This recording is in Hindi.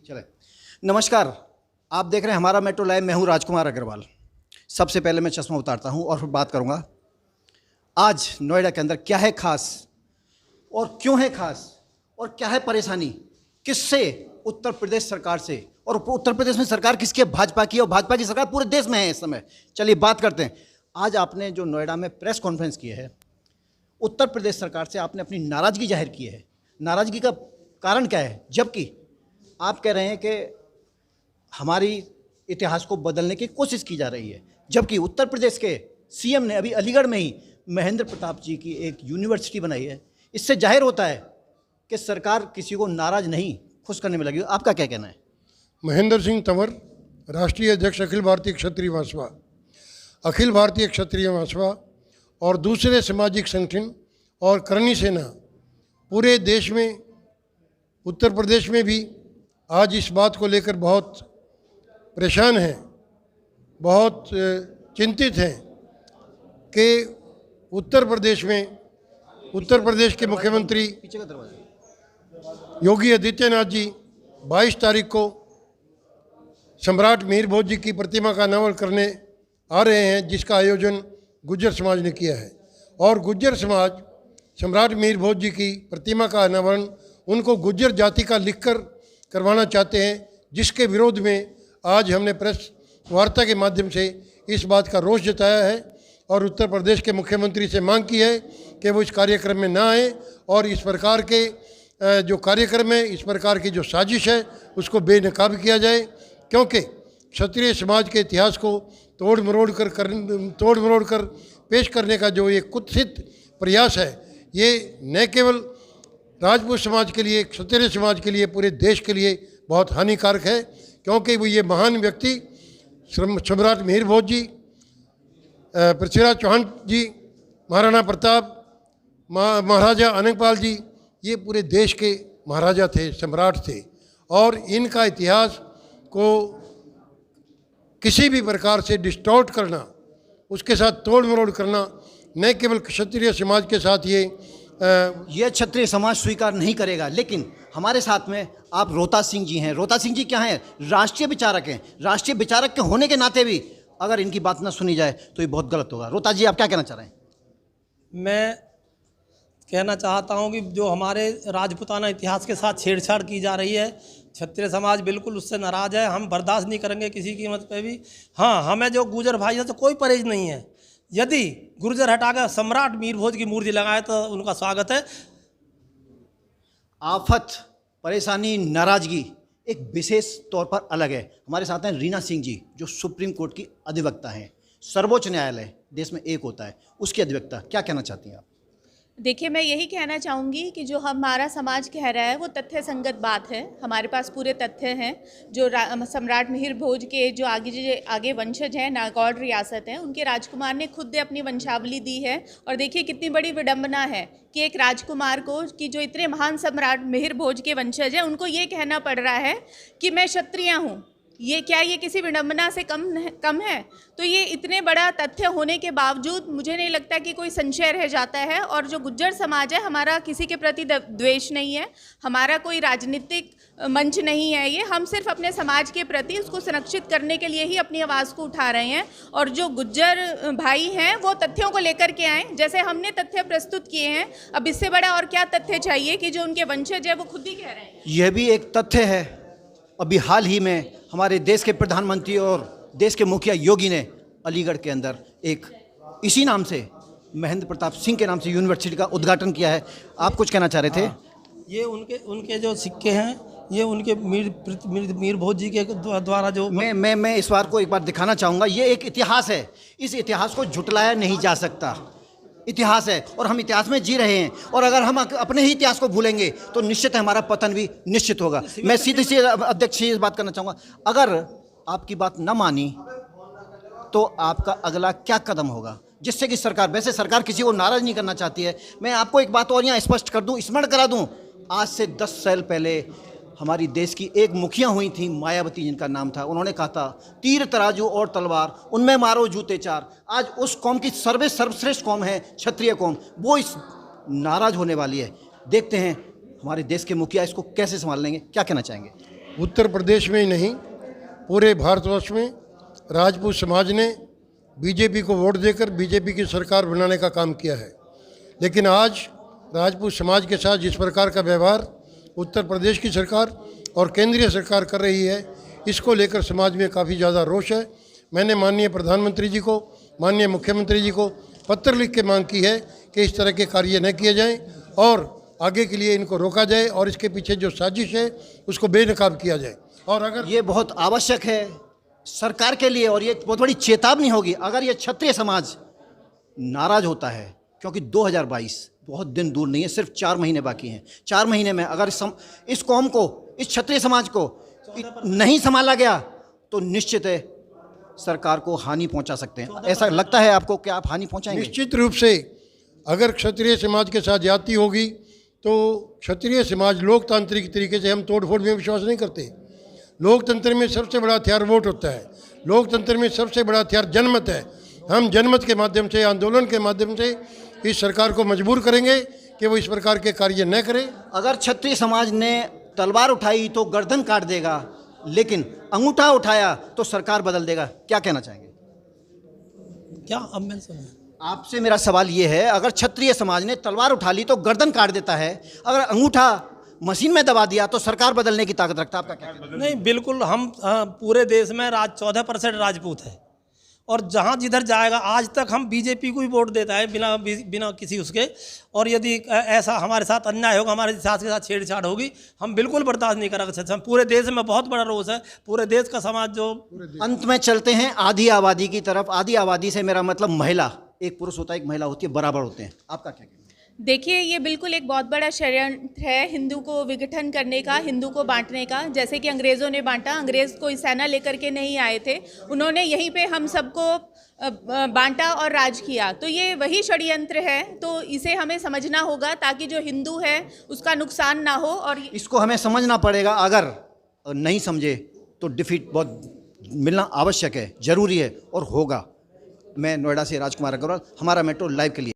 चले। नमस्कार, आप देख रहे हैं हमारा मेट्रो लाइव। मैं हूं राजकुमार अग्रवाल। सबसे पहले मैं चश्मा उतारता हूं और फिर बात करूंगा आज नोएडा के अंदर क्या है खास और क्यों है खास और क्या है परेशानी, किससे, उत्तर प्रदेश सरकार से। और उत्तर प्रदेश में सरकार किसकी है? भाजपा की। और भाजपा की सरकार पूरे देश में है इस समय। चलिए बात करते हैं। आज आपने जो नोएडा में प्रेस कॉन्फ्रेंस की है, उत्तर प्रदेश सरकार से आपने अपनी नाराज़गी जाहिर की है। नाराज़गी का कारण क्या है? जबकि आप कह रहे हैं कि हमारी इतिहास को बदलने की कोशिश की जा रही है, जबकि उत्तर प्रदेश के सीएम ने अभी अलीगढ़ में ही महेंद्र प्रताप जी की एक यूनिवर्सिटी बनाई है। इससे जाहिर होता है कि सरकार किसी को नाराज़ नहीं, खुश करने में लगी। आपका क्या कहना है? महेंद्र सिंह तंवर, राष्ट्रीय अध्यक्ष अखिल भारतीय क्षत्रिय महासभा। अखिल भारतीय क्षत्रिय महासभा और दूसरे सामाजिक संगठन और करणी सेना पूरे देश में, उत्तर प्रदेश में भी आज इस बात को लेकर बहुत परेशान हैं, बहुत चिंतित हैं कि उत्तर प्रदेश में उत्तर प्रदेश के मुख्यमंत्री योगी आदित्यनाथ जी 22 तारीख को सम्राट मिहिर भोज जी की प्रतिमा का अनावरण करने आ रहे हैं, जिसका आयोजन गुज्जर समाज ने किया है। और गुज्जर समाज सम्राट मिहिर भोज जी की प्रतिमा का अनावरण उनको गुज्जर जाति का लिखकर करवाना चाहते हैं, जिसके विरोध में आज हमने प्रेस वार्ता के माध्यम से इस बात का रोष जताया है और उत्तर प्रदेश के मुख्यमंत्री से मांग की है कि वो इस कार्यक्रम में ना आए और इस प्रकार के जो कार्यक्रम है, इस प्रकार की जो साजिश है, उसको बेनकाब किया जाए। क्योंकि क्षत्रिय समाज के इतिहास को तोड़ मरोड़ कर पेश करने का जो ये कुत्सित प्रयास है, ये न केवल राजपूत समाज के लिए, क्षत्रिय समाज के लिए, पूरे देश के लिए बहुत हानिकारक है। क्योंकि वो ये महान व्यक्ति सम्राट मिहिर भोज जी, पृथ्वीराज चौहान जी, महाराणा प्रताप, महाराजा अनंगपाल जी, ये पूरे देश के महाराजा थे, सम्राट थे। और इनका इतिहास को किसी भी प्रकार से डिस्टॉर्ट करना, उसके साथ तोड़ मरोड़ करना, न केवल क्षत्रिय समाज के साथ ये क्षत्रिय समाज स्वीकार नहीं करेगा। लेकिन हमारे साथ में आप रोहता सिंह जी हैं। रोहता सिंह जी क्या हैं? राष्ट्रीय विचारक हैं। राष्ट्रीय विचारक के होने के नाते भी अगर इनकी बात ना सुनी जाए तो ये बहुत गलत होगा। रोहता जी, आप क्या कहना चाह रहे हैं? मैं कहना चाहता हूं कि जो हमारे राजपूताना इतिहास के साथ छेड़छाड़ की जा रही है, क्षत्रिय समाज बिल्कुल उससे नाराज़ है। हम बर्दाश्त नहीं करेंगे किसी कीमत पे भी। हाँ, हमें जो गुर्जर भाई है तो कोई परहेज नहीं है। यदि गुर्जर हटाकर सम्राट मिहिर भोज की मूर्ति लगाए तो उनका स्वागत है। आफत, परेशानी, नाराजगी एक विशेष तौर पर अलग है। हमारे साथ हैं रीना सिंह जी, जो सुप्रीम कोर्ट की अधिवक्ता हैं। सर्वोच्च न्यायालय देश में एक होता है, उसकी अधिवक्ता। क्या कहना चाहती हैं आप? देखिए, मैं यही कहना चाहूँगी कि जो हमारा समाज कह रहा है वो तथ्य संगत बात है। हमारे पास पूरे तथ्य हैं। जो सम्राट मिहिर भोज के जो आगे वंशज हैं, नागौर रियासत हैं, उनके राजकुमार ने खुद अपनी वंशावली दी है। और देखिए कितनी बड़ी विडंबना है कि एक राजकुमार को, कि जो इतने महान सम्राट मिहिर भोज के वंशज हैं, उनको ये कहना पड़ रहा है कि मैं क्षत्रिय हूँ। ये किसी विडंबना से कम है? तो ये इतने बड़ा तथ्य होने के बावजूद मुझे नहीं लगता कि कोई संशय रह जाता है। और जो गुज्जर समाज है, हमारा किसी के प्रति द्वेष नहीं है, हमारा कोई राजनीतिक मंच नहीं है। ये हम सिर्फ अपने समाज के प्रति उसको संरक्षित करने के लिए ही अपनी आवाज़ को उठा रहे हैं। और जो गुज्जर भाई हैं वो तथ्यों को लेकर के आएँ, जैसे हमने तथ्य प्रस्तुत किए हैं। अब इससे बड़ा और क्या तथ्य चाहिए कि जो उनके वंशज है वो खुद ही कह रहे हैं। यह भी एक तथ्य है। अभी हाल ही में हमारे देश के प्रधानमंत्री और देश के मुखिया योगी ने अलीगढ़ के अंदर एक इसी नाम से, महेंद्र प्रताप सिंह के नाम से यूनिवर्सिटी का उद्घाटन किया है। आप कुछ कहना चाह रहे थे? ये उनके जो सिक्के हैं, ये उनके मिहिर भोज जी के द्वारा जो मैं इस बार को एक बार दिखाना चाहूँगा। ये एक इतिहास है, इस इतिहास को झुटलाया नहीं जा सकता। इतिहास है और हम इतिहास में जी रहे हैं। और अगर हम अपने ही इतिहास को भूलेंगे तो निश्चित हमारा पतन भी निश्चित होगा। मैं सीधे सीधे अध्यक्ष से बात करना चाहूँगा, अगर आपकी बात न मानी तो आपका अगला क्या कदम होगा, जिससे कि सरकार, वैसे सरकार किसी को नाराज़ नहीं करना चाहती है। मैं आपको एक बात और यहाँ स्पष्ट कर दूँ, स्मरण करा दूँ। आज से 10 साल पहले हमारी देश की एक मुखिया हुई थी, मायावती जिनका नाम था। उन्होंने कहा था, तीर तराजू और तलवार, उनमें मारो जूते चार। आज उस कौम की सर्वश्रेष्ठ कौम है क्षत्रिय कौम, वो इस नाराज होने वाली है। देखते हैं हमारे देश के मुखिया इसको कैसे संभाल लेंगे। क्या कहना चाहेंगे? उत्तर प्रदेश में ही नहीं पूरे भारतवर्ष में राजपूत समाज ने बीजेपी को वोट देकर बीजेपी की सरकार बनाने का काम किया है। लेकिन आज राजपूत समाज के साथ जिस प्रकार का व्यवहार उत्तर प्रदेश की सरकार और केंद्रीय सरकार कर रही है, इसको लेकर समाज में काफ़ी ज़्यादा रोष है। मैंने माननीय प्रधानमंत्री जी को, माननीय मुख्यमंत्री जी को पत्र लिख के मांग की है कि इस तरह के कार्य न किए जाएं और आगे के लिए इनको रोका जाए और इसके पीछे जो साजिश है उसको बेनकाब किया जाए। और अगर ये बहुत आवश्यक है सरकार के लिए और ये बहुत बड़ी चेतावनी होगी अगर ये क्षत्रिय समाज नाराज होता है, क्योंकि 2022 बहुत दिन दूर नहीं है, सिर्फ 4 महीने बाकी हैं। 4 महीने में अगर इस कौम को, इस क्षत्रिय समाज को नहीं संभाला गया तो निश्चित है सरकार को हानि पहुंचा सकते हैं। ऐसा लगता है आपको कि आप हानि पहुंचाएंगे? निश्चित रूप से अगर क्षत्रिय समाज के साथ ज्यादती होगी तो क्षत्रिय समाज लोकतांत्रिक तरीके से, हम तोड़फोड़ में विश्वास नहीं करते। लोकतंत्र में सबसे बड़ा हथियार वोट होता है, लोकतंत्र में सबसे बड़ा हथियार जनमत है। हम जनमत के माध्यम से, आंदोलन के माध्यम से इस सरकार को मजबूर करेंगे कि वो इस प्रकार के कार्य न करे। अगर क्षत्रिय समाज ने तलवार उठाई तो गर्दन काट देगा, लेकिन अंगूठा उठाया तो सरकार बदल देगा। क्या कहना चाहेंगे? क्या अब मैं सुना आपसे मेरा सवाल ये है, अगर क्षत्रिय समाज ने तलवार उठा ली तो गर्दन काट देता है, अगर अंगूठा मशीन में दबा दिया तो सरकार बदलने की ताकत रखता है। आपका क्या कहना है? नहीं, बिल्कुल हम पूरे देश में 14% राजपूत है और जहाँ जिधर जाएगा, आज तक हम बीजेपी को ही वोट देता है बिना किसी उसके। और यदि ऐसा हमारे साथ अन्याय होगा, हमारे इतिहास के साथ छेड़छाड़ होगी, हम बिल्कुल बर्दाश्त नहीं करेंगे। पूरे देश में बहुत बड़ा रोष है, पूरे देश का समाज जो। अंत में चलते हैं आधी आबादी की तरफ। आधी आबादी से मेरा मतलब महिला, एक पुरुष होता है एक महिला होती है, बराबर होते हैं। आपका क्या कहना है? देखिए, ये बिल्कुल एक बहुत बड़ा षड्यंत्र है हिंदू को विघटन करने का, हिंदू को बांटने का। जैसे कि अंग्रेज़ों ने बांटा, अंग्रेज़ कोई सेना लेकर के नहीं आए थे, उन्होंने यहीं पे हम सबको बांटा और राज किया। तो ये वही षड्यंत्र है, तो इसे हमें समझना होगा ताकि जो हिंदू है उसका नुकसान ना हो। और इसको हमें समझना पड़ेगा, अगर नहीं समझे तो डिफीट बहुत मिलना आवश्यक है, ज़रूरी है और होगा। मैं नोएडा से राजकुमार अग्रवाल, हमारा मेट्रो लाइव के लिए।